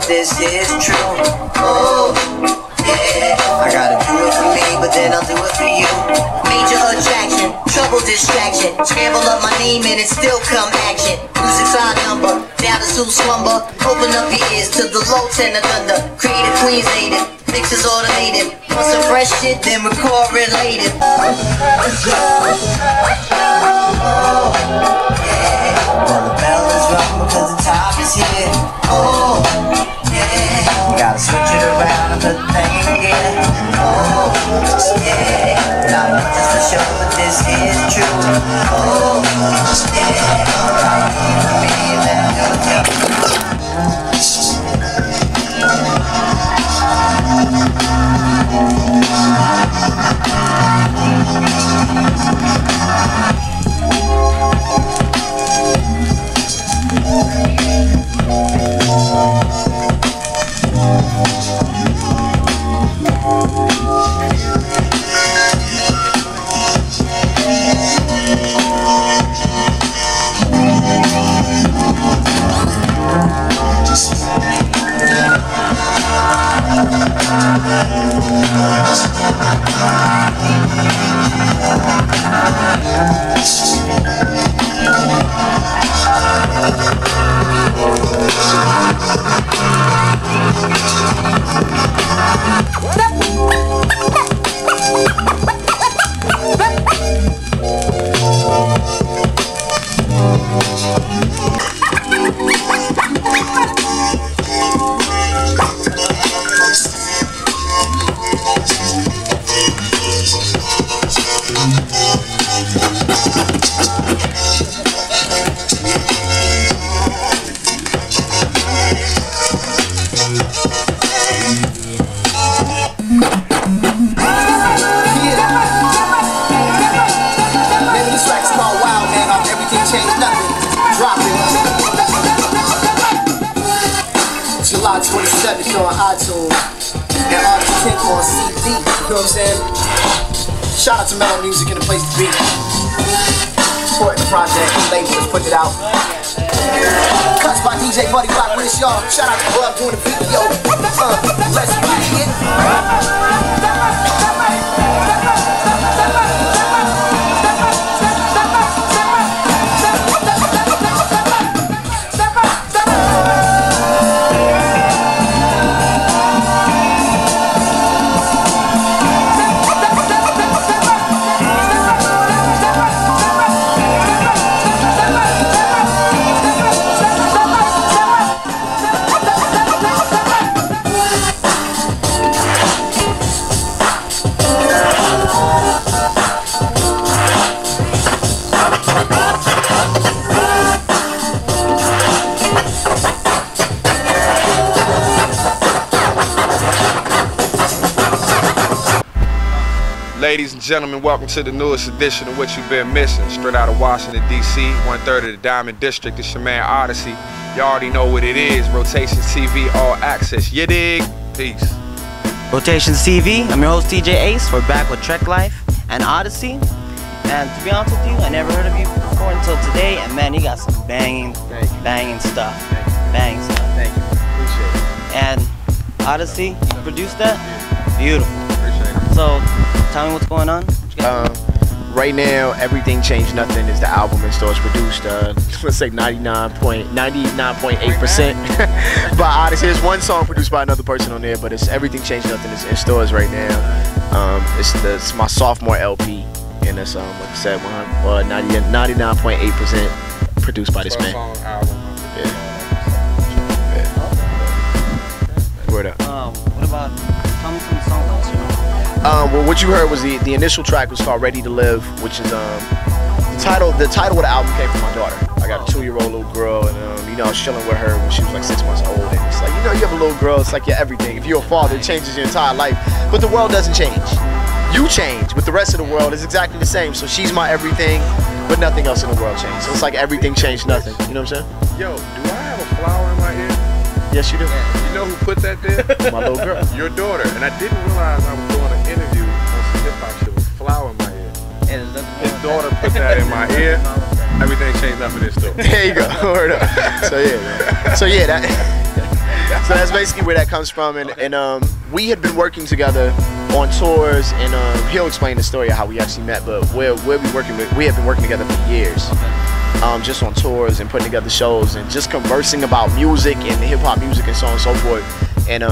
this is true. Oh, yeah. I gotta do it for me, but then I'll do it for you. Major attraction, trouble distraction. Scramble up my name and it still come action. Music's our number, down to soothe slumber. Open up your ears to the low tenor thunder. Creative Queens native, mixes automated. Want some fresh shit, then record related. Oh, yeah. Well, the bell is rung because the time is here. Oh, yeah. Gotta switch it around and put the thing again. Oh, yeah. Not just for show, but this is true. Oh, yeah. Gotta do it for me and then I'll do it for you. July 27th on iTunes and August 10th on CD. You know what I'm saying? Shout out to Mellow Music and the place to be. Supporting the project, the label is putting it out. Cuts by DJ Buddy Rock with us, y'all. Shout out to Bub doing the video. Let's get it. Ladies and gentlemen, welcome to the newest edition of What You've Been Missing. Straight out of Washington, D.C., 1/3 of the Diamond District. It's your man Odyssey. You already know what it is. Rotations TV, all access. You dig? Peace. Rotations TV, I'm your host TJ Ace. We're back with Trek Life and Odyssey. And to be honest with you, I never heard of you before until today. And man, you got some banging stuff. Banging stuff. Thank you. Appreciate it. And Odyssey, you produced that? Beautiful. Appreciate it. So, tell me what's going on. Right now, Everything Changed Nothing is the album in stores produced. Let's say 99.8% by Odyssey. There's one song produced by another person on there, but it's Everything Changed Nothing is in stores right now. It's my sophomore LP, and it's like I said, 99.8% produced by this man. Yeah. Word up. What about tell me some songs? Well, what you heard was the initial track was called Ready to Live, which is the title of the album came from my daughter. I got a 2-year-old little girl, and you know, I was chilling with her when she was like 6 months old, and it's like, you know, you have a little girl, it's like your everything. If you're a father, it changes your entire life, but the world doesn't change. You change, but the rest of the world is exactly the same. So she's my everything, but nothing else in the world changed. So it's like everything changed nothing. You know what I'm saying? Yo, do I have a flower in my ear? Yes, you do. You know who put that there? My little girl. Your daughter. And I didn't realize I was doing an interview on some hip-hop shit with a flower in my ear. His daughter put that in my ear. Everything changed nothing in this store. There you go. Word up. So yeah, man. So yeah, So that's basically where that comes from. And we had been working together on tours, and he'll explain the story of how we actually met. But we have been working together for years, just on tours and putting together shows and just conversing about music and hip hop music and so on and so forth. And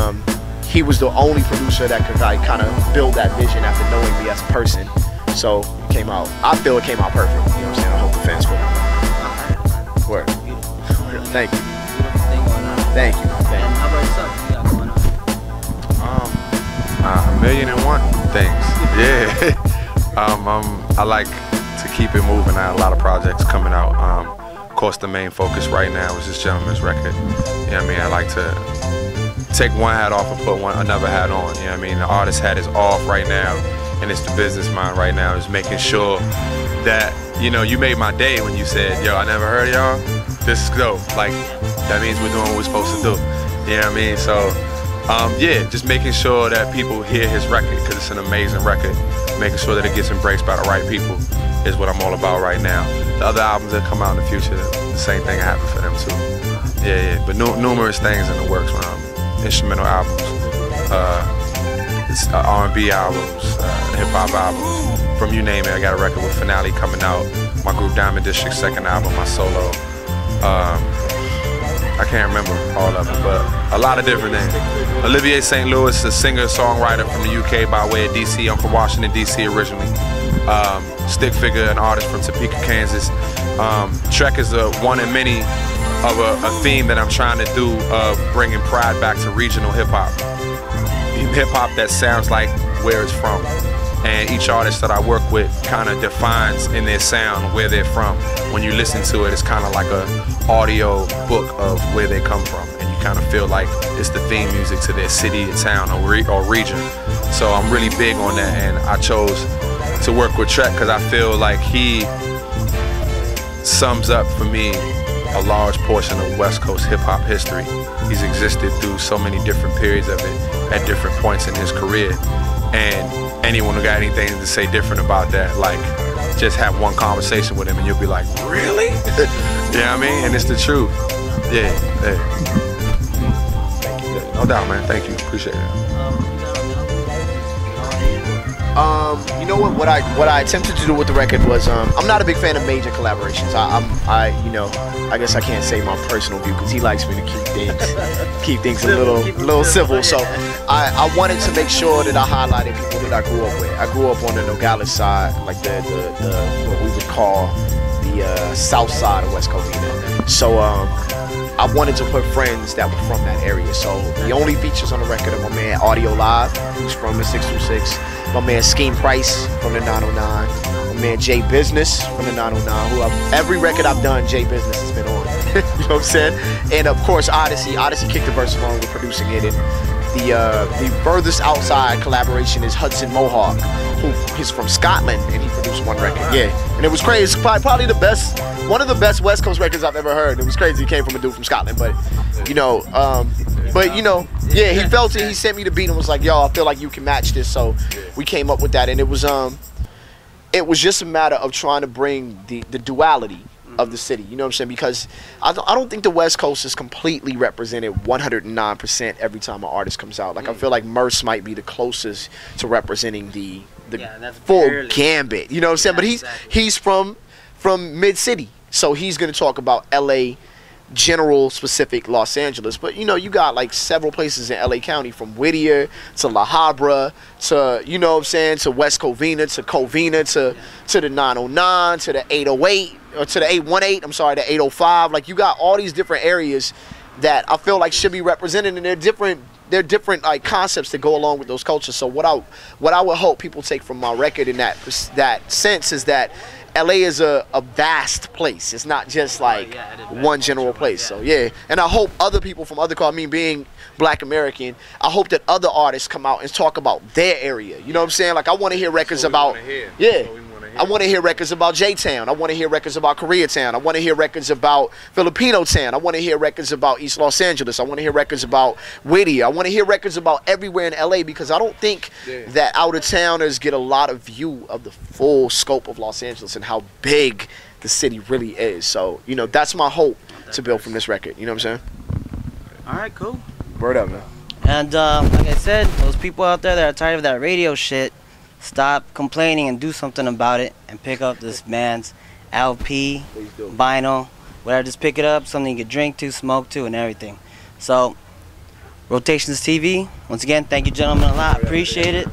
he was the only producer that could like kind of build that vision after knowing me as a person. So it came out. I feel it came out perfect. You know what I'm saying? I hope the fans feel it. Word. Thank you. Thank you. And how about yourself? What you got going on? A million and one things. Yeah. I like to keep it moving. I have a lot of projects coming out. Of course, the main focus right now is this gentleman's record. You know what I mean? I like to take one hat off and put another hat on. You know what I mean? The artist hat is off right now, and it's the business mind right now. Is making sure that, you know, you made my day when you said, yo, I never heard of y'all. This is dope. Like, that means we're doing what we're supposed to do. You know what I mean? So, yeah, just making sure that people hear his record, because it's an amazing record. Making sure that it gets embraced by the right people is what I'm all about right now. The other albums that come out in the future, the same thing happened for them too. Yeah. But numerous things in the works, instrumental albums, R&B albums, hip-hop albums, from you name it. I got a record with Finale coming out, my group Diamond District's second album, my solo. I can't remember all of them, but a lot of different things. Olivier St. Louis, a singer-songwriter from the UK by way of DC. I'm from Washington, DC originally. Stick Figure, an artist from Topeka, Kansas. Trek is one in many of a theme that I'm trying to do of bringing pride back to regional hip-hop. Hip-hop that sounds like where it's from. And each artist that I work with kind of defines in their sound where they're from. When you listen to it, it's kind of like an audio book of where they come from. And you kind of feel like it's the theme music to their city, or town, or region. So I'm really big on that, and I chose to work with Trek because I feel like he sums up for me a large portion of West Coast hip-hop history. He's existed through so many different periods of it at different points in his career. And anyone who got anything to say different about that, like, just have one conversation with him and you'll be like, really? You know what I mean? And it's the truth. Yeah. No doubt, man. Thank you. Appreciate it. You know what I attempted to do with the record was, I'm not a big fan of major collaborations. I guess I can't say my personal view because he likes me to keep things a little civil. So I wanted to make sure that I highlighted people that I grew up with. I grew up on the Nogales side, like the what we would call the south side of West Covina. So I wanted to put friends that were from that area. So the only features on the record are my man Audio Live, who's from the 626. My man Scheme Price from the 909. My man Jay Business from the 909. Every record I've done, Jay Business has been on. You know what I'm saying? And of course, Odyssey. Odyssey kicked the verse along with producing it. And the furthest outside collaboration is Hudson Mohawk, who is from Scotland, and he produced one record. Yeah, and it was crazy. It's probably the best, one of the best West Coast records I've ever heard. It was crazy. He came from a dude from Scotland, but you know, yeah, he felt it. He sent me the beat and was like, "Yo, I feel like you can match this." So we came up with that, and it was just a matter of trying to bring the duality of the city. You know what I'm saying? Because I don't think the West Coast is completely represented 109% every time an artist comes out. Like I feel like Merce might be the closest to representing the full gambit. You know what I'm saying? But he's from mid-city, so he's gonna talk about LA. General specific Los Angeles, but you know, you got like several places in LA County, from Whittier to La Habra to, you know what I'm saying, to West Covina to Covina to the 909 to the 808 or to the 818, I'm sorry, the 805. Like you got all these different areas that I feel like should be represented, and they're different like concepts that go along with those cultures. So what I would hope people take from my record in that sense is that LA is a vast place. It's not just like one general place. So yeah, and I hope other people from other, being Black American, I hope that other artists come out and talk about their area. You know what I'm saying? Like I want to hear records about, I want to hear records about J-Town. I want to hear records about Koreatown. I want to hear records about Filipino Town. I want to hear records about East Los Angeles. I want to hear records about Whittier. I want to hear records about everywhere in LA, because I don't think that out-of-towners get a lot of view of the full scope of Los Angeles and how big the city really is. So, you know, that's my hope to build from this record. You know what I'm saying? All right, cool. Word up, man. And like I said, those people out there that are tired of that radio shit, stop complaining and do something about it and pick up this man's LP, Please do. vinyl, whatever. Just pick it up, something you can drink to, smoke to, and everything. So, Rotations TV, once again, thank you gentlemen a lot. Appreciate it.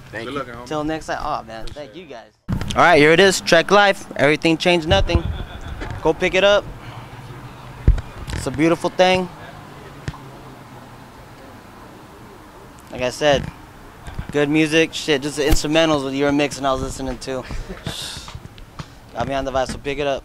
Thank Good you. looking, homie. Till next time. Oh man, thank you guys. Alright, here it is, Trek Life. Everything changed nothing. Go pick it up. It's a beautiful thing. Like I said, good music, shit, just the instrumentals with your mix and I was listening to. Got me on the vibe, so pick it up.